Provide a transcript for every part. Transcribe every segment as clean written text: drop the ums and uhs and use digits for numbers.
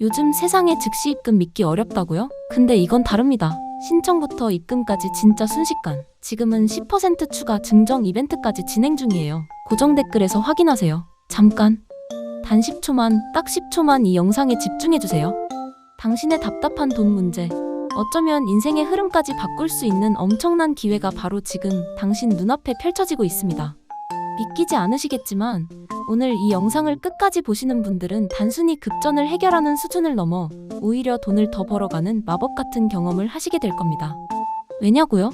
요즘 세상에 즉시 입금 믿기 어렵다고요? 근데 이건 다릅니다. 신청부터 입금까지 진짜 순식간. 지금은 10% 추가 증정 이벤트까지 진행 중이에요. 고정 댓글에서 확인하세요. 잠깐. 단 10초만, 딱 10초만 이 영상에 집중해주세요. 당신의 답답한 돈 문제. 어쩌면 인생의 흐름까지 바꿀 수 있는 엄청난 기회가 바로 지금 당신 눈앞에 펼쳐지고 있습니다. 믿기지 않으시겠지만 오늘 이 영상을 끝까지 보시는 분들은 단순히 급전을 해결하는 수준을 넘어 오히려 돈을 더 벌어가는 마법 같은 경험을 하시게 될 겁니다. 왜냐고요?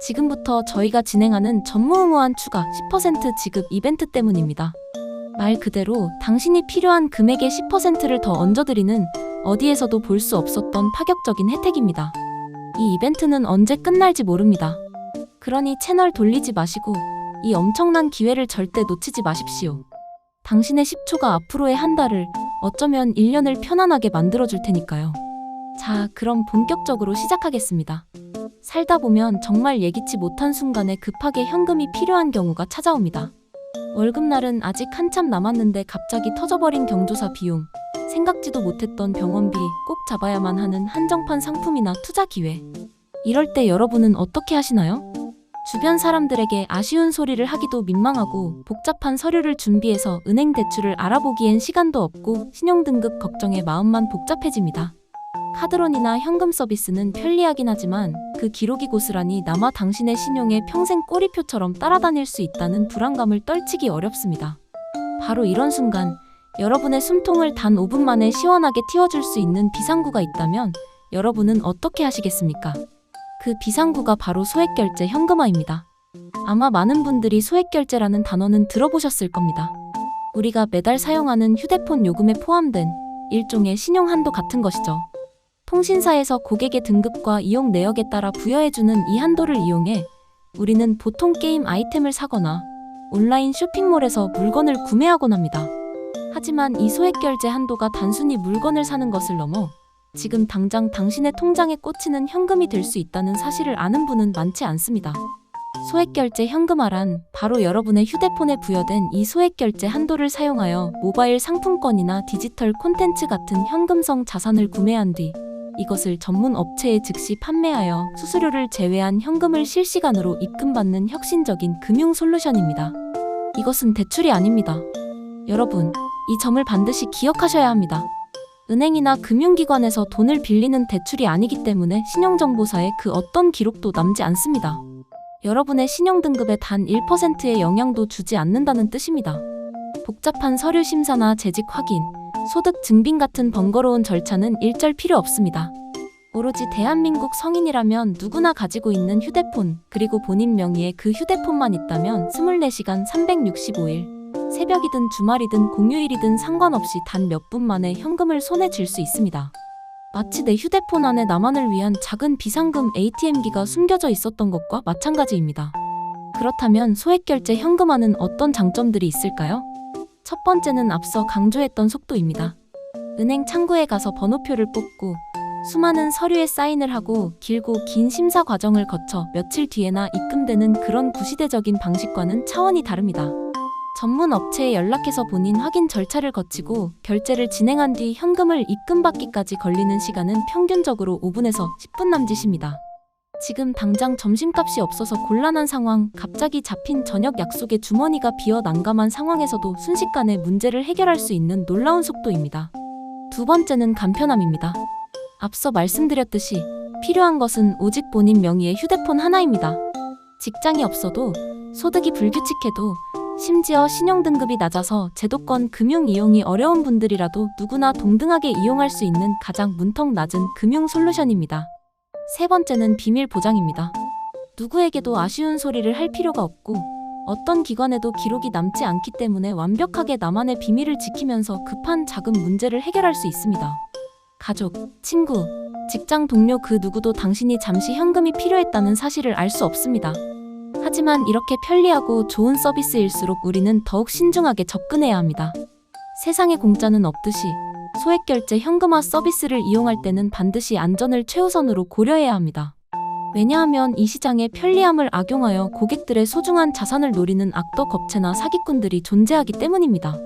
지금부터 저희가 진행하는 전무후무한 추가 10% 지급 이벤트 때문입니다. 말 그대로 당신이 필요한 금액의 10%를 더 얹어드리는 어디에서도 볼 수 없었던 파격적인 혜택입니다. 이 이벤트는 언제 끝날지 모릅니다. 그러니 채널 돌리지 마시고 이 엄청난 기회를 절대 놓치지 마십시오. 당신의 10초가 앞으로의 한 달을, 어쩌면 1년을 편안하게 만들어줄 테니까요. 자, 그럼 본격적으로 시작하겠습니다. 살다 보면 정말 예기치 못한 순간에 급하게 현금이 필요한 경우가 찾아옵니다. 월급날은 아직 한참 남았는데 갑자기 터져버린 경조사 비용, 생각지도 못했던 병원비, 꼭 잡아야만 하는 한정판 상품이나 투자 기회. 이럴 때 여러분은 어떻게 하시나요? 주변 사람들에게 아쉬운 소리를 하기도 민망하고 복잡한 서류를 준비해서 은행 대출을 알아보기엔 시간도 없고 신용등급 걱정에 마음만 복잡해집니다. 카드론이나 현금 서비스는 편리하긴 하지만 그 기록이 고스란히 남아 당신의 신용에 평생 꼬리표처럼 따라다닐 수 있다는 불안감을 떨치기 어렵습니다. 바로 이런 순간 여러분의 숨통을 단 5분 만에 시원하게 틔워줄 수 있는 비상구가 있다면 여러분은 어떻게 하시겠습니까? 그 비상구가 바로 소액결제 현금화입니다. 아마 많은 분들이 소액결제라는 단어는 들어보셨을 겁니다. 우리가 매달 사용하는 휴대폰 요금에 포함된 일종의 신용한도 같은 것이죠. 통신사에서 고객의 등급과 이용 내역에 따라 부여해주는 이 한도를 이용해 우리는 보통 게임 아이템을 사거나 온라인 쇼핑몰에서 물건을 구매하곤 합니다. 하지만 이 소액결제 한도가 단순히 물건을 사는 것을 넘어 지금 당장 당신의 통장에 꽂히는 현금이 될 수 있다는 사실을 아는 분은 많지 않습니다. 소액결제 현금화란 바로 여러분의 휴대폰에 부여된 이 소액결제 한도를 사용하여 모바일 상품권이나 디지털 콘텐츠 같은 현금성 자산을 구매한 뒤 이것을 전문 업체에 즉시 판매하여 수수료를 제외한 현금을 실시간으로 입금받는 혁신적인 금융 솔루션입니다. 이것은 대출이 아닙니다. 여러분, 이 점을 반드시 기억하셔야 합니다. 은행이나 금융기관에서 돈을 빌리는 대출이 아니기 때문에 신용정보사에 그 어떤 기록도 남지 않습니다. 여러분의 신용등급에 단 1%의 영향도 주지 않는다는 뜻입니다. 복잡한 서류 심사나 재직 확인, 소득 증빙 같은 번거로운 절차는 일절 필요 없습니다. 오로지 대한민국 성인이라면 누구나 가지고 있는 휴대폰, 그리고 본인 명의의 그 휴대폰만 있다면 24시간 365일, 새벽이든 주말이든 공휴일이든 상관없이 단 몇 분 만에 현금을 손에 쥘 수 있습니다. 마치 내 휴대폰 안에 나만을 위한 작은 비상금 ATM기가 숨겨져 있었던 것과 마찬가지입니다. 그렇다면 소액결제 현금화는 어떤 장점들이 있을까요? 첫 번째는 앞서 강조했던 속도입니다. 은행 창구에 가서 번호표를 뽑고 수많은 서류에 사인을 하고 길고 긴 심사 과정을 거쳐 며칠 뒤에나 입금되는 그런 구시대적인 방식과는 차원이 다릅니다. 전문 업체에 연락해서 본인 확인 절차를 거치고 결제를 진행한 뒤 현금을 입금받기까지 걸리는 시간은 평균적으로 5분에서 10분 남짓입니다. 지금 당장 점심값이 없어서 곤란한 상황, 갑자기 잡힌 저녁 약속에 주머니가 비어 난감한 상황에서도 순식간에 문제를 해결할 수 있는 놀라운 속도입니다. 두 번째는 간편함입니다. 앞서 말씀드렸듯이 필요한 것은 오직 본인 명의의 휴대폰 하나입니다. 직장이 없어도, 소득이 불규칙해도, 심지어 신용등급이 낮아서 제도권 금융 이용이 어려운 분들이라도 누구나 동등하게 이용할 수 있는 가장 문턱 낮은 금융 솔루션입니다. 세 번째는 비밀 보장입니다. 누구에게도 아쉬운 소리를 할 필요가 없고 어떤 기관에도 기록이 남지 않기 때문에 완벽하게 나만의 비밀을 지키면서 급한 자금 문제를 해결할 수 있습니다. 가족, 친구, 직장 동료 그 누구도 당신이 잠시 현금이 필요했다는 사실을 알 수 없습니다. 하지만 이렇게 편리하고 좋은 서비스일수록 우리는 더욱 신중하게 접근해야 합니다. 세상에 공짜는 없듯이 소액결제 현금화 서비스를 이용할 때는 반드시 안전을 최우선으로 고려해야 합니다. 왜냐하면 이 시장의 편리함을 악용하여 고객들의 소중한 자산을 노리는 악덕 업체나 사기꾼들이 존재하기 때문입니다.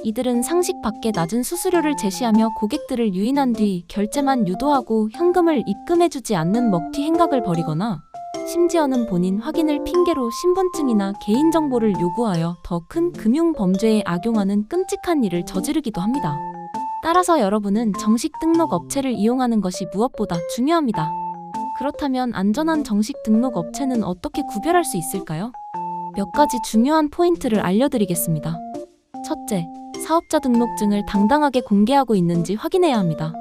이들은 상식 밖의 낮은 수수료를 제시하며 고객들을 유인한 뒤 결제만 유도하고 현금을 입금해주지 않는 먹튀 행각을 벌이거나 심지어는 본인 확인을 핑계로 신분증이나 개인정보를 요구하여 더 큰 금융 범죄에 악용하는 끔찍한 일을 저지르기도 합니다. 따라서 여러분은 정식 등록 업체를 이용하는 것이 무엇보다 중요합니다. 그렇다면 안전한 정식 등록 업체는 어떻게 구별할 수 있을까요? 몇 가지 중요한 포인트를 알려드리겠습니다. 첫째, 사업자 등록증을 당당하게 공개하고 있는지 확인해야 합니다.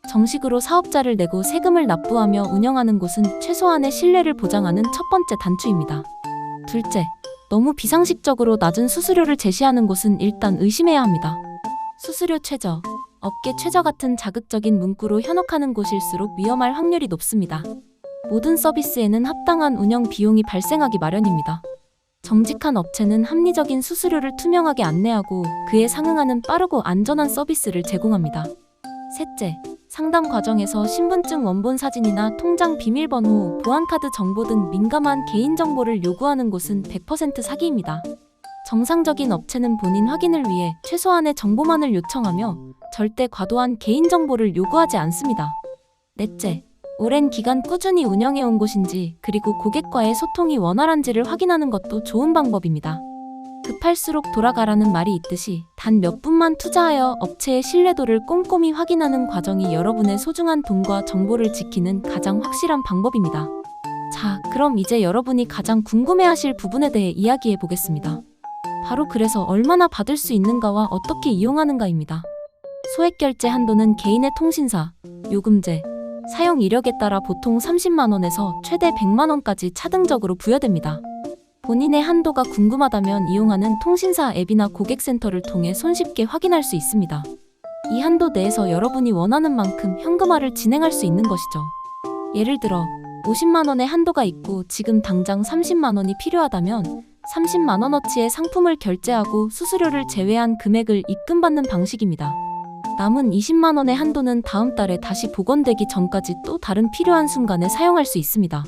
정식으로 사업자를 내고 세금을 납부하며 운영하는 곳은 최소한의 신뢰를 보장하는 첫 번째 단추입니다. 둘째, 너무 비상식적으로 낮은 수수료를 제시하는 곳은 일단 의심해야 합니다. 수수료 최저, 업계 최저 같은 자극적인 문구로 현혹하는 곳일수록 위험할 확률이 높습니다. 모든 서비스에는 합당한 운영 비용이 발생하기 마련입니다. 정직한 업체는 합리적인 수수료를 투명하게 안내하고 그에 상응하는 빠르고 안전한 서비스를 제공합니다. 셋째, 상담 과정에서 신분증 원본 사진이나 통장 비밀번호, 보안카드 정보 등 민감한 개인정보를 요구하는 곳은 100% 사기입니다. 정상적인 업체는 본인 확인을 위해 최소한의 정보만을 요청하며 절대 과도한 개인정보를 요구하지 않습니다. 넷째, 오랜 기간 꾸준히 운영해온 곳인지 그리고 고객과의 소통이 원활한지를 확인하는 것도 좋은 방법입니다. 급할수록 돌아가라는 말이 있듯이 단 몇 분만 투자하여 업체의 신뢰도를 꼼꼼히 확인하는 과정이 여러분의 소중한 돈과 정보를 지키는 가장 확실한 방법입니다. 자, 그럼 이제 여러분이 가장 궁금해하실 부분에 대해 이야기해 보겠습니다. 바로 그래서 얼마나 받을 수 있는가와 어떻게 이용하는가입니다. 소액결제 한도는 개인의 통신사, 요금제, 사용 이력에 따라 보통 30만 원에서 최대 100만 원까지 차등적으로 부여됩니다. 본인의 한도가 궁금하다면 이용하는 통신사 앱이나 고객센터를 통해 손쉽게 확인할 수 있습니다. 이 한도 내에서 여러분이 원하는 만큼 현금화를 진행할 수 있는 것이죠. 예를 들어 50만 원의 한도가 있고 지금 당장 30만 원이 필요하다면 30만 원어치의 상품을 결제하고 수수료를 제외한 금액을 입금받는 방식입니다. 남은 20만 원의 한도는 다음 달에 다시 복원되기 전까지 또 다른 필요한 순간에 사용할 수 있습니다.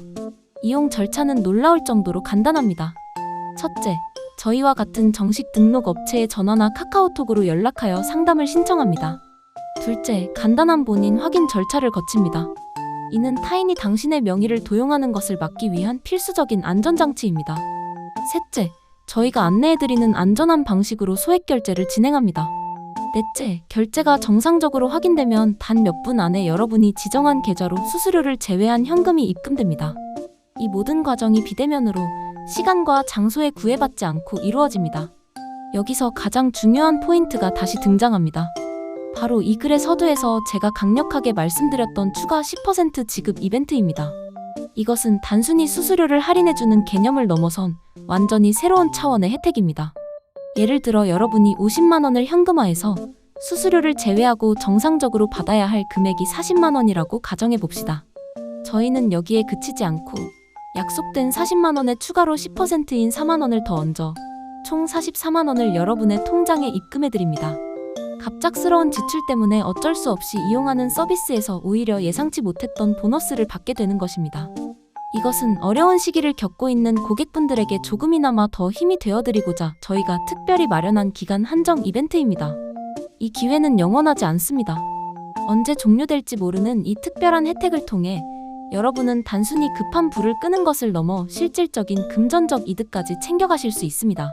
이용 절차는 놀라울 정도로 간단합니다. 첫째, 저희와 같은 정식 등록 업체의 전화나 카카오톡으로 연락하여 상담을 신청합니다. 둘째, 간단한 본인 확인 절차를 거칩니다. 이는 타인이 당신의 명의를 도용하는 것을 막기 위한 필수적인 안전장치입니다. 셋째, 저희가 안내해드리는 안전한 방식으로 소액결제를 진행합니다. 넷째, 결제가 정상적으로 확인되면 단 몇 분 안에 여러분이 지정한 계좌로 수수료를 제외한 현금이 입금됩니다. 이 모든 과정이 비대면으로 시간과 장소에 구애받지 않고 이루어집니다. 여기서 가장 중요한 포인트가 다시 등장합니다. 바로 이 글의 서두에서 제가 강력하게 말씀드렸던 추가 10% 지급 이벤트입니다. 이것은 단순히 수수료를 할인해주는 개념을 넘어선 완전히 새로운 차원의 혜택입니다. 예를 들어 여러분이 50만 원을 현금화해서 수수료를 제외하고 정상적으로 받아야 할 금액이 40만 원이라고 가정해 봅시다. 저희는 여기에 그치지 않고 약속된 40만 원에 추가로 10%인 4만 원을 더 얹어 총 44만 원을 여러분의 통장에 입금해 드립니다. 갑작스러운 지출 때문에 어쩔 수 없이 이용하는 서비스에서 오히려 예상치 못했던 보너스를 받게 되는 것입니다. 이것은 어려운 시기를 겪고 있는 고객분들에게 조금이나마 더 힘이 되어드리고자 저희가 특별히 마련한 기간 한정 이벤트입니다. 이 기회는 영원하지 않습니다. 언제 종료될지 모르는 이 특별한 혜택을 통해 여러분은 단순히 급한 불을 끄는 것을 넘어 실질적인 금전적 이득까지 챙겨가실 수 있습니다.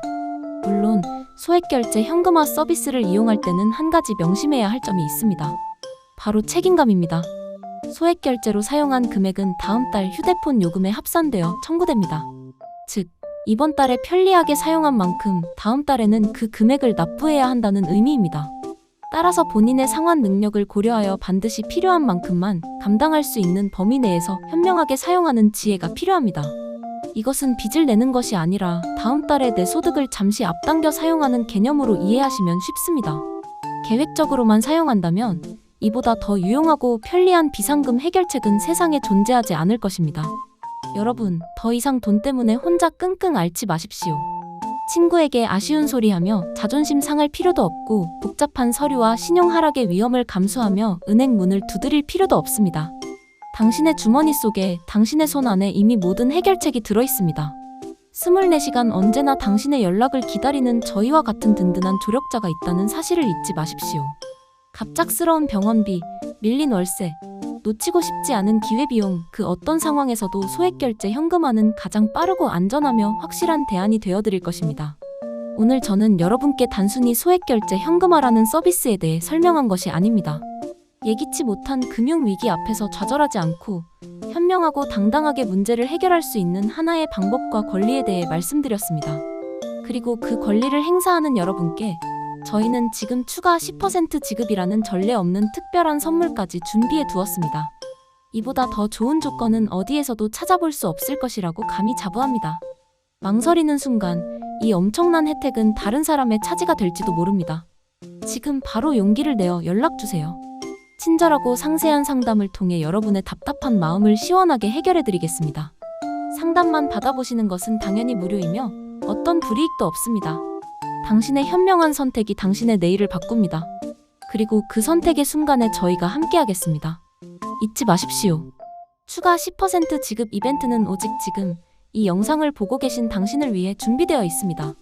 물론 소액결제 현금화 서비스를 이용할 때는 한 가지 명심해야 할 점이 있습니다. 바로 책임감입니다. 소액결제로 사용한 금액은 다음 달 휴대폰 요금에 합산되어 청구됩니다. 즉, 이번 달에 편리하게 사용한 만큼 다음 달에는 그 금액을 납부해야 한다는 의미입니다. 따라서 본인의 상환 능력을 고려하여 반드시 필요한 만큼만 감당할 수 있는 범위 내에서 현명하게 사용하는 지혜가 필요합니다. 이것은 빚을 내는 것이 아니라 다음 달에 내 소득을 잠시 앞당겨 사용하는 개념으로 이해하시면 쉽습니다. 계획적으로만 사용한다면 이보다 더 유용하고 편리한 비상금 해결책은 세상에 존재하지 않을 것입니다. 여러분, 더 이상 돈 때문에 혼자 끙끙 앓지 마십시오. 친구에게 아쉬운 소리하며 자존심 상할 필요도 없고 복잡한 서류와 신용 하락의 위험을 감수하며 은행 문을 두드릴 필요도 없습니다. 당신의 주머니 속에, 당신의 손 안에 이미 모든 해결책이 들어있습니다. 24시간 언제나 당신의 연락을 기다리는 저희와 같은 든든한 조력자가 있다는 사실을 잊지 마십시오. 갑작스러운 병원비, 밀린 월세, 놓치고 싶지 않은 기회비용, 그 어떤 상황에서도 소액결제 현금화는 가장 빠르고 안전하며 확실한 대안이 되어드릴 것입니다. 오늘 저는 여러분께 단순히 소액결제 현금화라는 서비스에 대해 설명한 것이 아닙니다. 예기치 못한 금융위기 앞에서 좌절하지 않고 현명하고 당당하게 문제를 해결할 수 있는 하나의 방법과 권리에 대해 말씀드렸습니다. 그리고 그 권리를 행사하는 여러분께 저희는 지금 추가 10% 지급이라는 전례 없는 특별한 선물까지 준비해 두었습니다. 이보다 더 좋은 조건은 어디에서도 찾아볼 수 없을 것이라고 감히 자부합니다. 망설이는 순간 이 엄청난 혜택은 다른 사람의 차지가 될지도 모릅니다. 지금 바로 용기를 내어 연락주세요. 친절하고 상세한 상담을 통해 여러분의 답답한 마음을 시원하게 해결해드리겠습니다. 상담만 받아보시는 것은 당연히 무료이며 어떤 불이익도 없습니다. 당신의 현명한 선택이 당신의 내일을 바꿉니다. 그리고 그 선택의 순간에 저희가 함께하겠습니다. 잊지 마십시오. 추가 10% 지급 이벤트는 오직 지금 이 영상을 보고 계신 당신을 위해 준비되어 있습니다.